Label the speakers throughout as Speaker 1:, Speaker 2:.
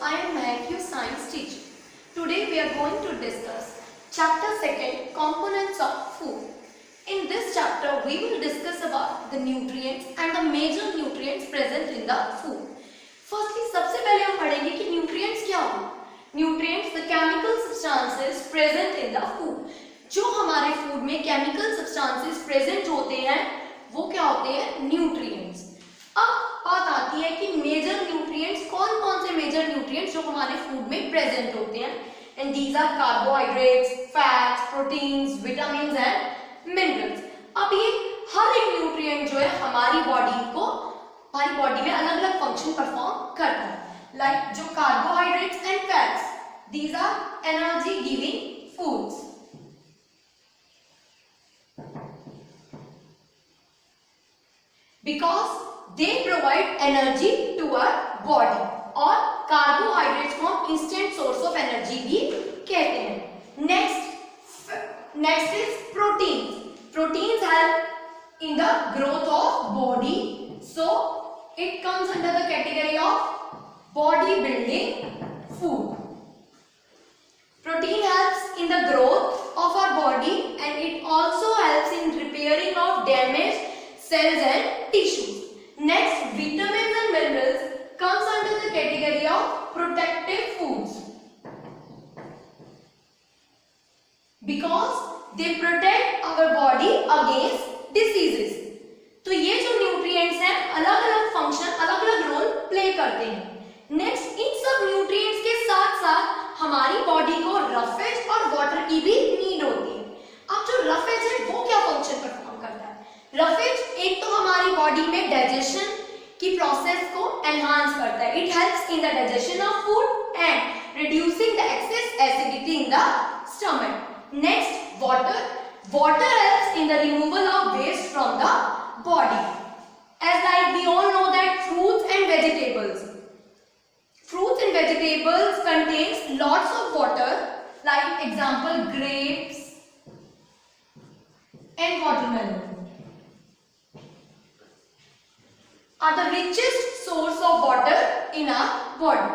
Speaker 1: I am Mahek, your science teacher. Today we are going to discuss chapter 2, components of food. In this chapter we will discuss about the nutrients and the major nutrients present in the food. Firstly, सबसे पहले हम पढ़ेंगे कि nutrients क्या होते हैं. Nutrients, the chemical substances present in the food. जो हमारे food में chemical substances present होते हैं वो क्या होते हैं? Nutrients. अब बात आती है कि मेजर न्यूट्रिएंट्स कौन कौन से मेजर न्यूट्रिएंट्स जो हमारे फूड में प्रेजेंट होते हैं. And these are carbohydrates, fats, proteins, vitamins and minerals. अब ये हर एक न्यूट्रिएंट जो है हमारी बॉडी में अलग अलग फंक्शन परफॉर्म करता है. लाइक जो carbohydrates and fats, these are energy giving foods. Because they provide energy to our body. और कार्बोहाइड्रेट्स को हम इंस्टेंट सोर्स ऑफ एनर्जी भी कहते हैं. Next is proteins. Proteins help in the growth of body, so it comes under the category of body building food. Protein helps in the growth of our body and it also helps in repairing of damaged cells and tissues. Next, vitamins and minerals comes under the category of protective foods because they protect our body against diseases. तो ये जो nutrients हैं अलग अलग function, अलग अलग role play करते हैं. नेक्स्ट, इन सब न्यूट्रिएंट्स के साथ साथ हमारी बॉडी को रफेज और वाटर की भी नीड होती है. अब जो रफेज है वो क्या फंक्शन परफॉर्म करता है? रफेज एक तो हमारी बॉडी में डाइजेशन की प्रोसेस को एनहांस करता है. It helps in the digestion of food and reducing the excess acidity in the stomach. Next, water helps in the removal of waste from the body. As like we all know that fruits and vegetables contains lots of water, like example grapes and watermelon are the richest source of water in our body.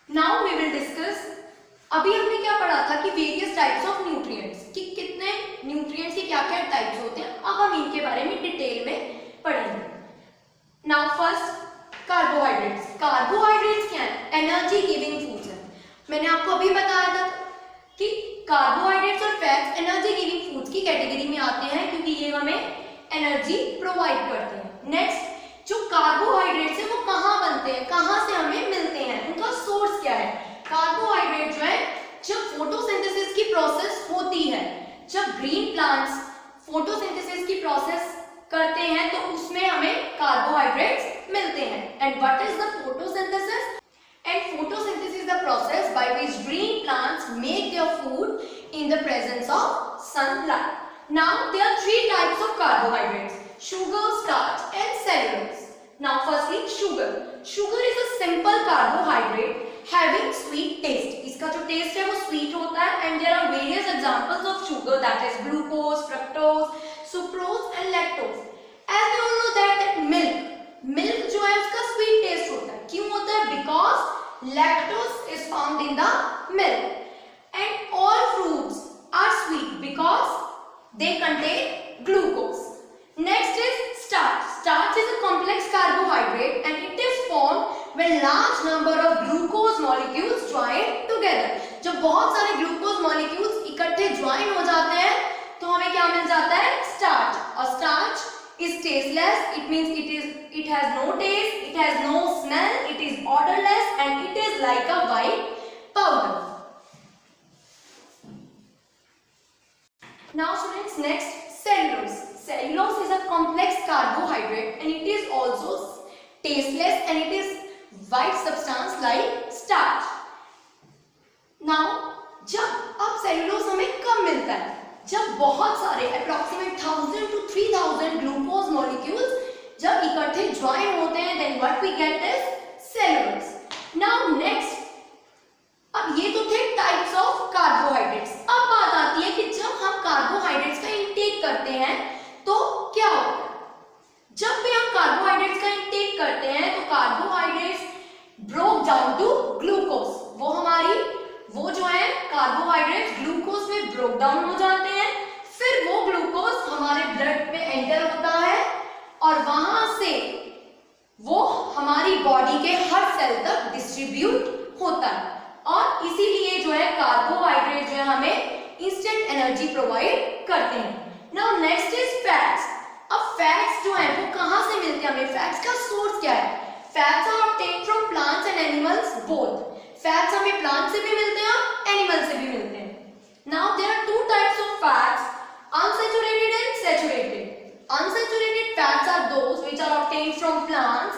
Speaker 1: Now we will discuss, अभी हमने क्या पढ़ा था कि various types of nutrients, कि कितने nutrients के क्या क्या टाइप्स होते हैं. अब हम इनके बारे में डिटेल में पढ़ेंगे. Now first, carbohydrates. कार्बोहाइड्रेट्स क्या है? एनर्जी गिविंग फूड्स है. मैंने आपको अभी बताया था कि कार्बोहाइड्रेट्स और फैट्स एनर्जी गिविंग फूड्स की कैटेगरी में आते हैं क्योंकि ये हमें एनर्जी प्रोवाइड करते हैं. नेक्स्ट, जो कार्बोहाइड्रेट्स है वो कहाँ बनते हैं, कहाँ से हमें मिलते हैं, उनका सोर्स क्या है? कार्बोहाइड्रेट जो है जब फोटोसिंथेसिस की प्रोसेस होती है, जब ग्रीन प्लांट्स फोटोसिंथेसिस की प्रोसेस करते हैं तो उसमें हमें कार्बोहाइड्रेट्स मिलते हैं. And what is the photosynthesis? And photosynthesis is the process by which green plants make their food in the presence of sunlight. Now there are three types of carbohydrates: sugar, starch and cellulose. Now firstly, sugar. Sugar is a simple carbohydrate having sweet taste. इसका जो taste है वो sweet होता है. And there are various examples of sugar, that is glucose, fructose, sucrose and lactose. As we all know that milk जो है उसका sweet taste होता है. क्यों होता है? Because lactose is found in the milk. And all fruits are sweet because they contain glucose. Next is starch. Starch is a complex carbohydrate and it is formed when large number of glucose molecules join together. जब बहुत सारे glucose molecules इकट्ठे join हो जाते हैं तो हमें क्या मिल जाता है? Starch. और starch is tasteless. It means it has no taste, it has no smell, it is odorless and it is like a white powder. Now students, next, cellulose. Cellulose is a complex carbohydrate and it is also tasteless and it is white substance like starch. Now जब अब cellulose हमें कब मिलता है? जब बहुत सारे approximate 1000 to 3000 glucose molecules जब इकट्ठे join होते हैं, then what we get is cellulose. Now next, अब ये तो थे types of carbohydrates. अब बात आती है कि जब हम carbohydrates का intake करते हैं तो क्या होता है? Down to glucose. वो जो है कार्बोहाइड्रेट ग्लूकोज में ब्रोक डाउन हो जाते हैं, फिर वो ग्लूकोज हमारे ब्लड में एंटर होता है और वहां से वो हमारी बॉडी के हर सेल तक डिस्ट्रीब्यूट होता है और इसीलिए जो है कार्बोहाइड्रेट जो है हमें इंस्टेंट एनर्जी प्रोवाइड करते हैं। Now next is fats. अब फैट्स जो है वो कहां से मिलते हैं हमें, फैट्स का सोर्स क्या है? Fats are obtained from plants and animals both. Fats हमें प्लांट से भी मिलते हैं और एनिमल से भी मिलते हैं। Now there are two types of fats, unsaturated and saturated. Unsaturated fats are those which are obtained from plants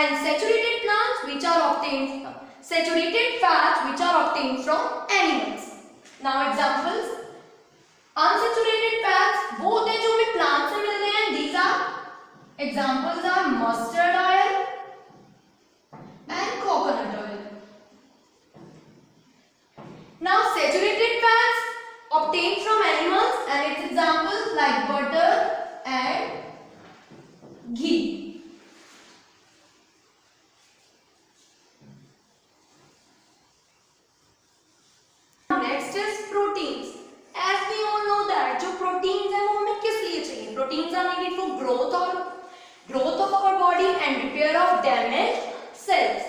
Speaker 1: and saturated fats which are obtained from animals. Now examples, unsaturated fats वो होते हैं जो हमें plant से मिलते हैं। These are examples are mustard oil and coconut oil. Now saturated fats obtained from animals and its examples like butter and ghee. Next is proteins. As we all know that जो proteins हैं वो हमें किस लिए चाहिए? Proteins are needed for growth of our body and repair of damaged cells.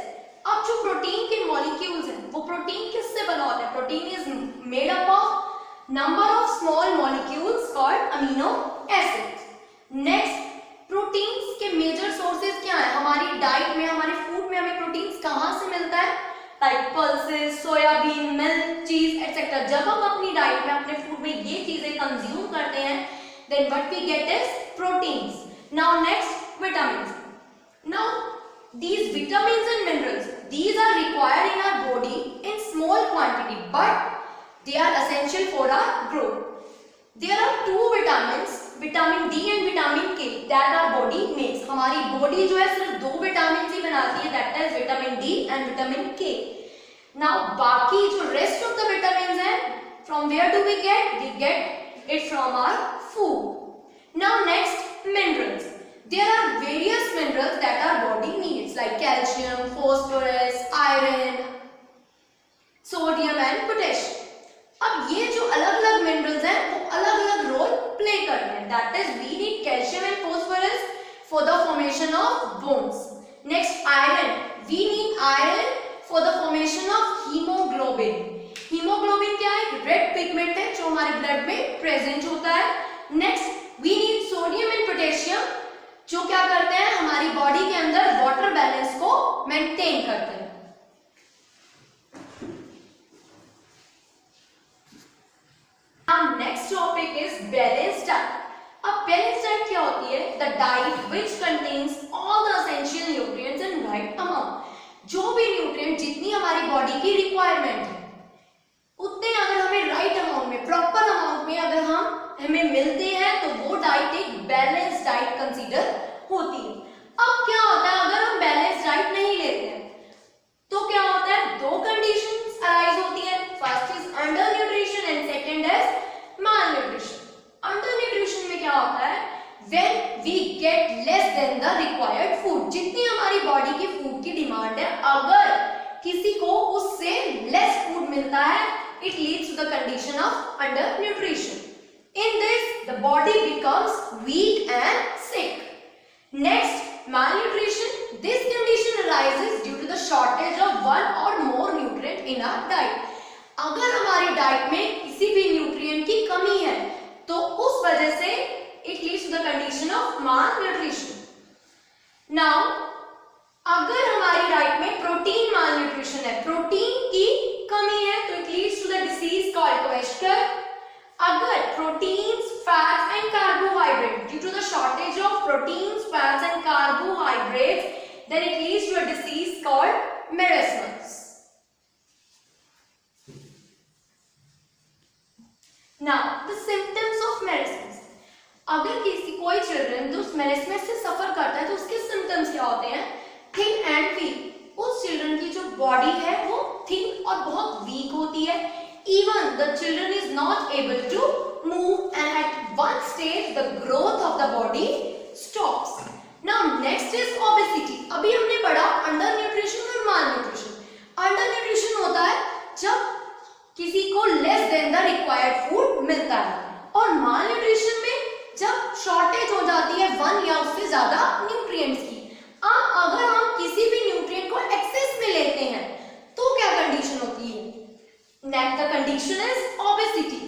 Speaker 1: अब जो protein के मॉलिक्यूल्स हैं वो प्रोटीन किससे बना होता है? Protein is made up of number of small molecules called amino acids. Next, proteins के मेजर सोर्सेज क्या है? हमारी डाइट में, हमारे फूड में हमें प्रोटीन्स कहाँ से मिलता है? लाइक पल्सेस, सोयाबीन, मिल्क, चीज एटसेट्रा। जब हम अपनी डाइट में, अपने फूड में ये चीजें कंज्यूम करते हैं, then what we get is proteins. Now next, vitamins. Now these vitamins and minerals, these are required in our body in small quantity, but they are essential for our growth. There are two vitamins, vitamin D and vitamin K, that our body makes. हमारी body जो है सिर्फ दो vitamins ही बनाती है, that is vitamin D and vitamin K. Now बाकी जो rest of the vitamins हैं, from where do we get? We get it from our food. Now next, minerals. There are various minerals that our body needs like calcium, phosphorus, iron, sodium and potassium. अब ये जो अलग-अलग minerals हैं वो अलग-अलग role play करते हैं. That is, we need calcium and phosphorus for the formation of bones. Next, iron. We need iron for the formation of hemoglobin. Hemoglobin क्या है? Red pigment है जो हमारे blood में present होता है. Next, we need sodium and potassium जो क्या करते हैं? हमारी बॉडी के अंदर वाटर बैलेंस को मेंटेन करते हैं. Now next topic is balanced diet. अब balanced diet क्या होती है? The diet which contains all the essential nutrients in right amount. जो भी न्यूट्रिएंट जितनी हमारी बॉडी की रिक्वायरमेंट है उतने अगर हमें राइट अमाउंट में, प्रॉपर अमाउंट में अगर हमें मिलते हैं तो वो डाइट एक बैलेंस डाइट कंसीडर होती है. अब क्या होता है अगर हम बैलेंस डाइट नहीं लेते हैं तो क्या होता है? दो कंडीशंस अराइज होती है. First is undernutrition and second is malnutrition. Undernutrition में क्या होता है? When we get less than the required food. जितनी हमारी बॉडी की फूड की डिमांड है, अगर किसी को उससे लेस फूड मिलता है, it leads to the condition of undernutrition. In this, the body becomes weak and sick. Next, malnutrition. This condition arises due to the shortage of one or more nutrient in our diet. अगर हमारी diet में किसी भी nutrient की कमी है तो उस वजह से it leads to the condition of malnutrition. Now, अगर हमारी डाइट में प्रोटीन मालन्यूट्रिशन है, प्रोटीन की कमी है, तो it leads to the disease called kwashiorkor. अगर proteins, fats and carbohydrate, due to the shortage of proteins, fats and carbohydrates, then it leads to a disease called marasmus. Now the symptoms of marasmus. अगर कोई children जो marasmus से सफर करता है तो उसके symptoms क्या होते हैं? Thin and weak. उस चिल्ड्रन की जो बॉडी है वो थिन और बहुत वीक होती है. Even the children is not able to move and at one stage the growth of the body stops. Now next is obesity. अभी हमने पढ़ा अंडर न्यूट्रिशन और माल न्यूट्रिशन. 1 या उससे ज्यादा न्यूट्रिएंट्स की। अब अगर हम किसी भी न्यूट्रिएंट को एक्सेस में लेते हैं तो क्या कंडीशन होती है? Next the condition is obesity.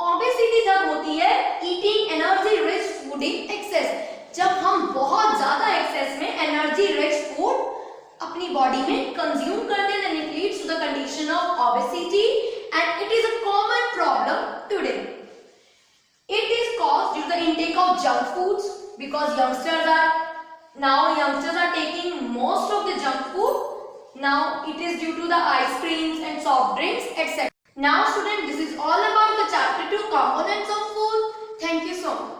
Speaker 1: Obesity तब होती है eating energy rich food in excess, जब हम बहुत ज्यादा एक्सेस में एनर्जी रिच फूड अपनी बॉडी में कंज्यूम करते हैं, then it leads to the condition of obesity and it is a common problem today. It is caused due to the intake of junk foods because youngsters are taking most of the junk food. Now it is due to the ice creams and soft drinks, etc. Now students, this is all about the chapter 2 components of food. Thank you so much.